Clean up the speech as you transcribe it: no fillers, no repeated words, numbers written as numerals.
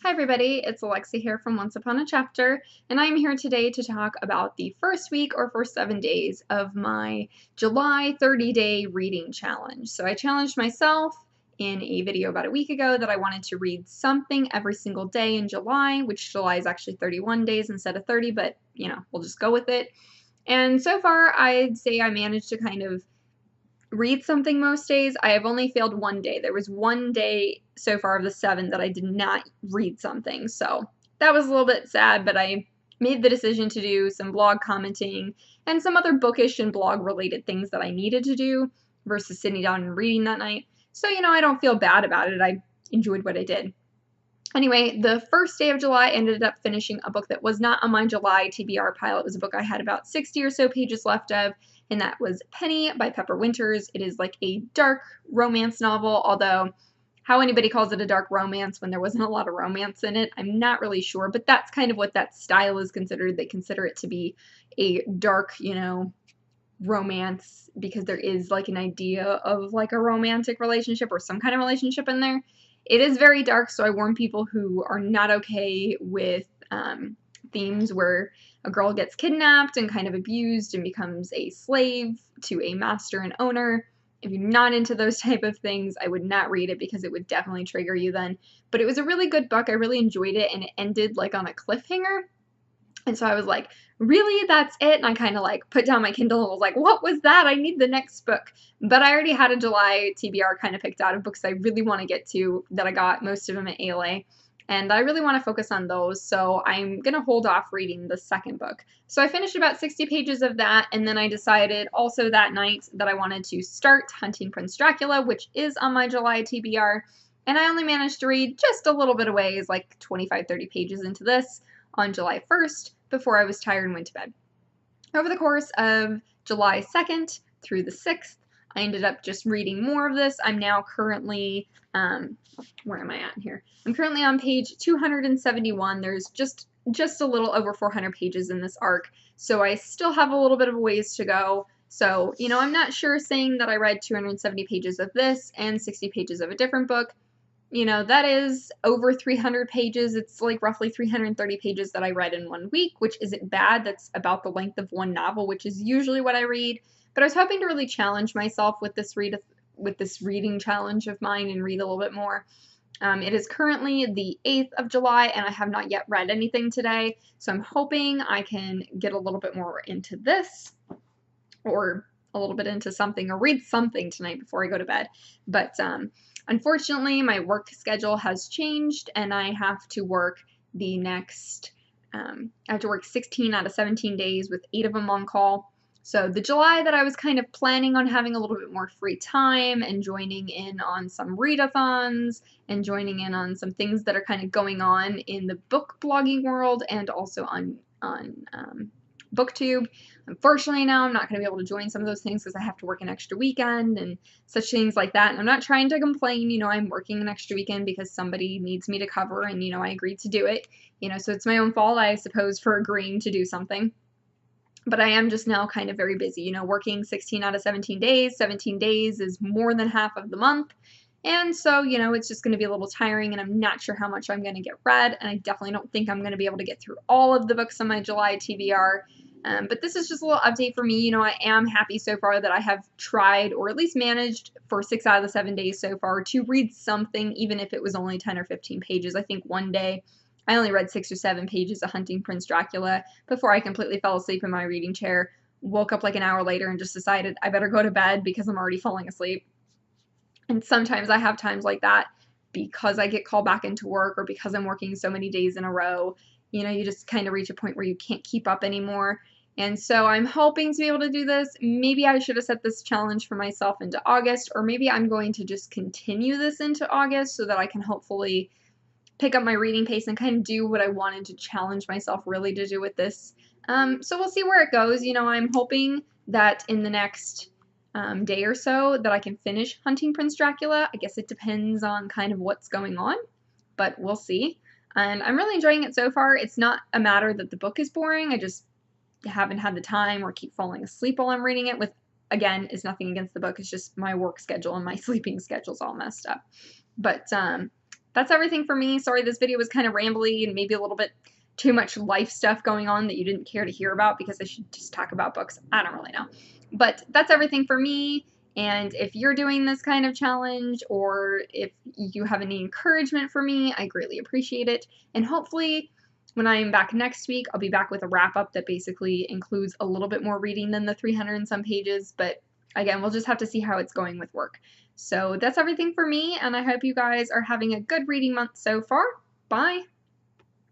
Hi everybody, it's Alexia here from Once Upon a Chapter, and I'm here today to talk about the first week or first 7 days of my July 30-day reading challenge. So I challenged myself in a video about a week ago that I wanted to read something every single day in July, which July is actually 31 days instead of 30, but we'll just go with it. And so far, I'd say I managed to kind of read something most days. I have only failed one day. There was one day so far of the 7 that I did not read something. So that was a little bit sad, but I made the decision to do some blog commenting and some other bookish and blog related things that I needed to do versus sitting down and reading that night. So, I don't feel bad about it. I enjoyed what I did. Anyway, the first day of July, I ended up finishing a book that was not on my July TBR pile. It was a book I had about 60 or so pages left of, and that was Penny by Pepper Winters. It is like a dark romance novel, although how anybody calls it a dark romance when there wasn't a lot of romance in it, I'm not really sure, but that's kind of what that style is considered. They consider it to be a dark, romance because there is like an idea of like a romantic relationship or some kind of relationship in there. It is very dark, so I warn people who are not okay with themes where a girl gets kidnapped and kind of abused and becomes a slave to a master and owner. If you're not into those type of things, I would not read it because it would definitely trigger you then. But it was a really good book. I really enjoyed it, and it ended like on a cliffhanger. And so I was like, really? That's it? And I kind of like put down my Kindle and was like, what was that? I need the next book. But I already had a July TBR kind of picked out of books I really want to get to that I got most of them at ALA. And I really want to focus on those, so I'm going to hold off reading the second book. So I finished about 60 pages of that, and then I decided also that night that I wanted to start Hunting Prince Dracula, which is on my July TBR. And I only managed to read just a little bit of ways, like 25-30 pages into this on July 1st before I was tired and went to bed. Over the course of July 2nd through the 6th, I ended up just reading more of this. I'm now currently, where am I at here? I'm currently on page 271. There's just a little over 400 pages in this arc, so I still have a little bit of a ways to go. So, I'm not sure saying that I read 270 pages of this and 60 pages of a different book. That is over 300 pages. It's like roughly 330 pages that I read in 1 week, which isn't bad. That's about the length of one novel, which is usually what I read. But I was hoping to really challenge myself with this reading challenge of mine and read a little bit more. It is currently the 8th of July, and I have not yet read anything today. So I'm hoping I can get a little bit more into this, or a little bit into something, or read something tonight before I go to bed. But unfortunately, my work schedule has changed, and I have to work the next, I have to work 16 out of 17 days with 8 of them on call. So the July that I was kind of planning on having a little bit more free time and joining in on some readathons and joining in on some things that are kind of going on in the book blogging world and also on BookTube. Unfortunately, now I'm not going to be able to join some of those things because I have to work an extra weekend and such things like that. And I'm not trying to complain, I'm working an extra weekend because somebody needs me to cover and, I agreed to do it. So it's my own fault, I suppose, for agreeing to do something. But I am just now kind of very busy, working 16 out of 17 days. 17 days is more than half of the month. And so, it's just going to be a little tiring, and I'm not sure how much I'm going to get read, and I definitely don't think I'm going to be able to get through all of the books on my July TBR. But this is just a little update for me. I am happy so far that I have tried, or at least managed for 6 out of the 7 days so far, to read something, even if it was only 10 or 15 pages. I think one day I only read 6 or 7 pages of Hunting Prince Dracula before I completely fell asleep in my reading chair, woke up like an hour later and just decided I better go to bed because I'm already falling asleep. And sometimes I have times like that because I get called back into work or because I'm working so many days in a row. You just kind of reach a point where you can't keep up anymore. And so I'm hoping to be able to do this. Maybe I should have set this challenge for myself into August, or maybe I'm going to just continue this into August so that I can hopefully pick up my reading pace and kind of do what I wanted to challenge myself really to do with this. So we'll see where it goes. I'm hoping that in the next day or so that I can finish Hunting Prince Dracula. I guess it depends on kind of what's going on, but we'll see. And I'm really enjoying it so far. It's not a matter that the book is boring. I just haven't had the time or keep falling asleep while I'm reading it. With, again, is nothing against the book. It's just my work schedule and my sleeping schedule's all messed up. But that's everything for me. Sorry this video was kind of rambly and maybe a little bit too much life stuff going on that you didn't care to hear about because I should just talk about books. I don't really know. But that's everything for me. And if you're doing this kind of challenge, or if you have any encouragement for me, I greatly appreciate it. And hopefully when I am back next week, I'll be back with a wrap-up that basically includes a little bit more reading than the 300 and some pages. But again, we'll just have to see how it's going with work. So that's everything for me, and I hope you guys are having a good reading month so far. Bye!